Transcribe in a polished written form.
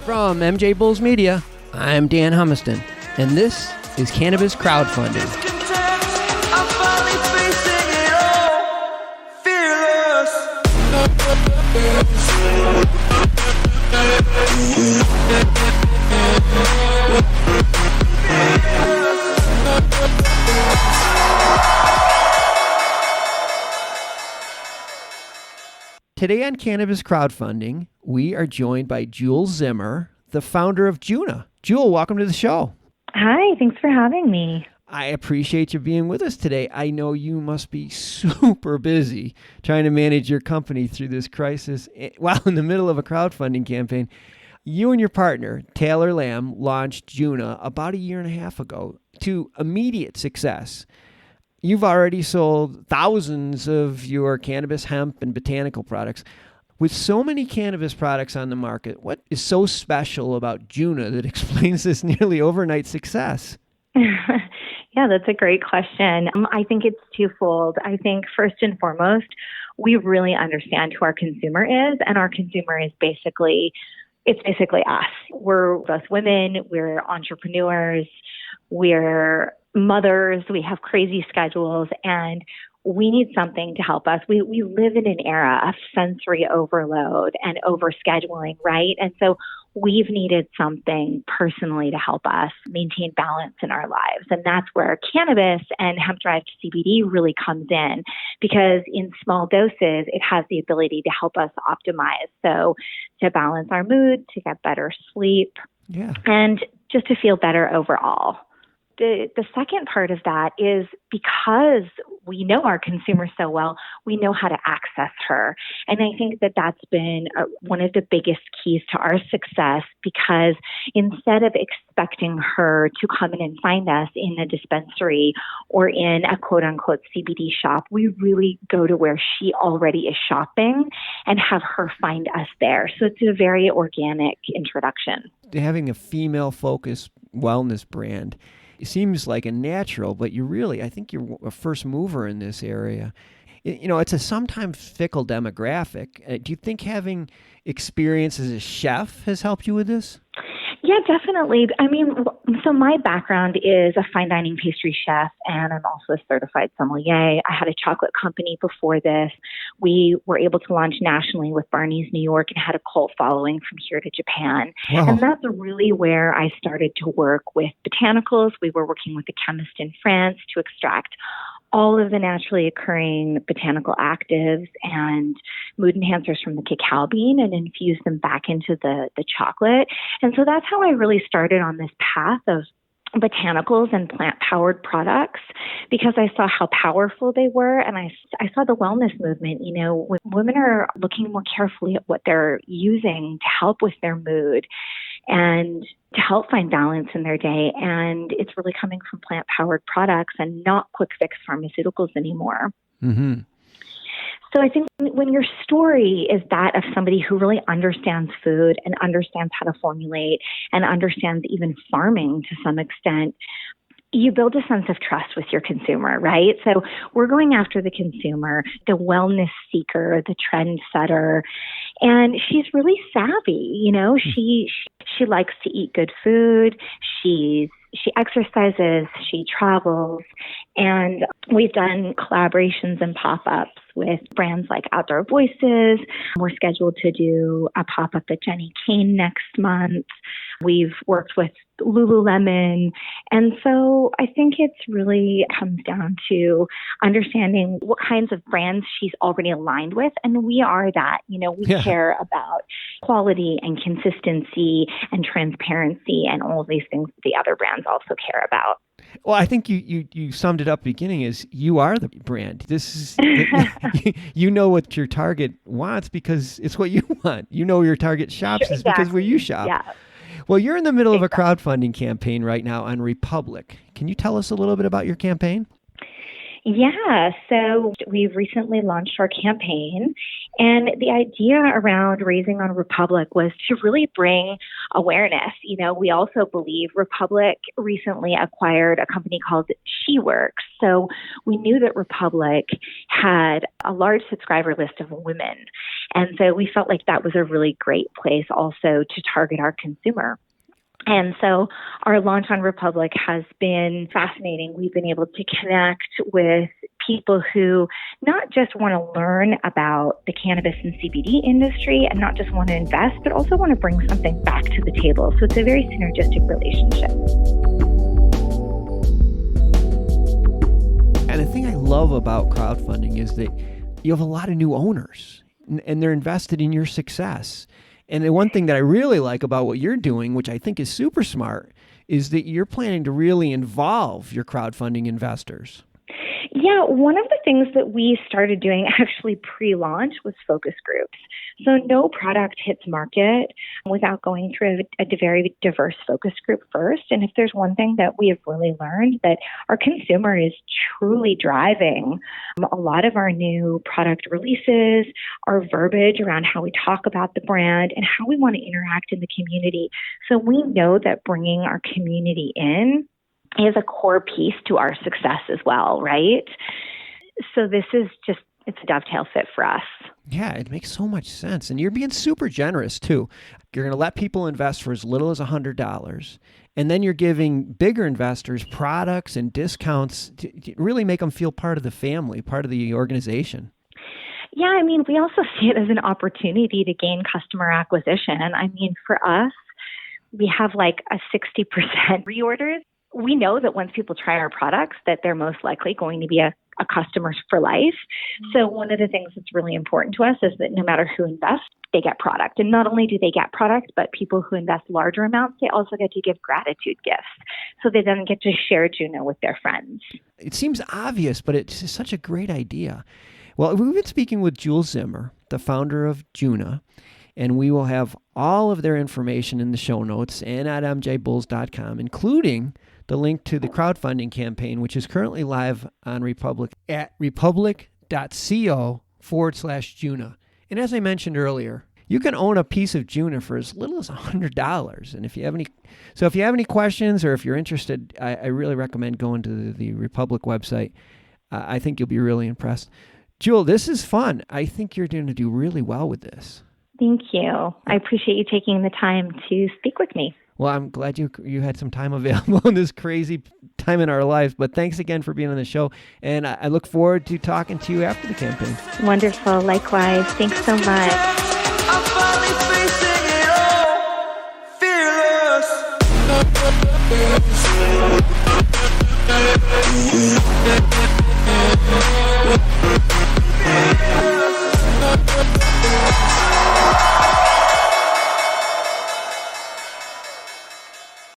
From MJBulls Media, I'm Dan Humiston, and this is Cannabis Crowdfunding. Today on Cannabis Crowdfunding, we are joined by Jewel Zimmer, the founder of Juna. Jewel, welcome to the show. Hi, thanks for having me. I appreciate you being with us today. I know you must be super busy trying to manage your company through this crisis while in the middle of a crowdfunding campaign. You and your partner, Taylor Lamb, launched Juna about a year and a half ago to immediate success. You've already sold thousands of your cannabis, hemp, and botanical products. With so many cannabis products on the market, what is so special about Juna that explains this nearly overnight success? Yeah, that's a great question. I think it's twofold. I think first and foremost, we really understand who our consumer is, and our consumer is basically us. We're both women, we're entrepreneurs, we're mothers, we have crazy schedules, and we need something to help us. We live in an era of sensory overload and overscheduling, right? And so we've needed something personally to help us maintain balance in our lives. And that's where cannabis and hemp-derived CBD really comes in, because in small doses, it has the ability to help us optimize. So to balance our mood, to get better sleep, and just to feel better overall. The second part of that is because we know our consumer so well, we know how to access her. And I think that that's been one of the biggest keys to our success, because instead of expecting her to come in and find us in a dispensary or in a quote unquote CBD shop, we really go to where she already is shopping and have her find us there. So it's a very organic introduction. Having a female focused wellness brand, it seems like a natural, but I think you're a first mover in this area. It's a sometimes fickle demographic. Do you think having experience as a chef has helped you with this? Yeah, definitely. I mean, so my background is a fine dining pastry chef, and I'm also a certified sommelier. I had a chocolate company before this. We were able to launch nationally with Barney's New York and had a cult following from here to Japan. Wow. And that's really where I started to work with botanicals. We were working with a chemist in France to extract all of the naturally occurring botanical actives and mood enhancers from the cacao bean and infuse them back into the chocolate. And so that's how I really started on this path of botanicals and plant-powered products, because I saw how powerful they were, and I saw the wellness movement. When women are looking more carefully at what they're using to help with their mood and to help find balance in their day, and it's really coming from plant-powered products and not quick-fix pharmaceuticals anymore. Mm-hmm. So I think when your story is that of somebody who really understands food and understands how to formulate and understands even farming to some extent, you build a sense of trust with your consumer, right? So we're going after the consumer, the wellness seeker, the trend setter, and she's really savvy. She likes to eat good food. She exercises, she travels, and we've done collaborations and pop-ups with brands like Outdoor Voices. We're scheduled to do a pop-up at Jenny Kane next month. We've worked with Lululemon. And so I think it's really comes down to understanding what kinds of brands she's already aligned with. And we are that, we care about quality and consistency and transparency and all of these things that the other brands also care about. Well, I think you summed it up at the beginning as you are the brand. This is, you know what your target wants because it's what you want. You know your target shops is because where you shop. Yeah. Well, you're in the middle of a crowdfunding campaign right now on Republic. Can you tell us a little bit about your campaign? Yeah, so we've recently launched our campaign, and the idea around raising on Republic was to really bring awareness. We also believe Republic recently acquired a company called SheWorks. So we knew that Republic had a large subscriber list of women. And so we felt like that was a really great place also to target our consumer. And so our launch on Republic has been fascinating. We've been able to connect with people who not just want to learn about the cannabis and CBD industry and not just want to invest, but also want to bring something back to the table. So it's a very synergistic relationship. And the thing I love about crowdfunding is that you have a lot of new owners and they're invested in your success. And the one thing that I really like about what you're doing, which I think is super smart, is that you're planning to really involve your crowdfunding investors. Yeah, one of the things that we started doing actually pre-launch was focus groups. So no product hits market without going through a very diverse focus group first. And if there's one thing that we have really learned, that our consumer is truly driving a lot of our new product releases, our verbiage around how we talk about the brand and how we want to interact in the community. So we know that bringing our community in is a core piece to our success as well, right? So this is just, it's a dovetail fit for us. Yeah, it makes so much sense. And you're being super generous too. You're going to let people invest for as little as $100. And then you're giving bigger investors products and discounts to really make them feel part of the family, part of the organization. Yeah, I mean, we also see it as an opportunity to gain customer acquisition. And I mean, for us, we have like a 60% reorders. We know that once people try our products, that they're most likely going to be a customer for life. Mm-hmm. So one of the things that's really important to us is that no matter who invests, they get product. And not only do they get product, but people who invest larger amounts, they also get to give gratitude gifts. So they then get to share Juna with their friends. It seems obvious, but it's such a great idea. Well, we've been speaking with Jules Zimmer, the founder of Juna, and we will have all of their information in the show notes and at MJBulls.com, including the link to the crowdfunding campaign, which is currently live on Republic at republic.co/Juna. And as I mentioned earlier, you can own a piece of Juna for as little as $100. And if you have any questions or if you're interested, I really recommend going to the Republic website. I think you'll be really impressed. Jewel, this is fun. I think you're going to do really well with this. Thank you. I appreciate you taking the time to speak with me. Well, I'm glad you had some time available in this crazy time in our lives. But thanks again for being on the show. And I look forward to talking to you after the campaign. Wonderful. Likewise. Thanks so much. I'm finally facing it all. Fearless.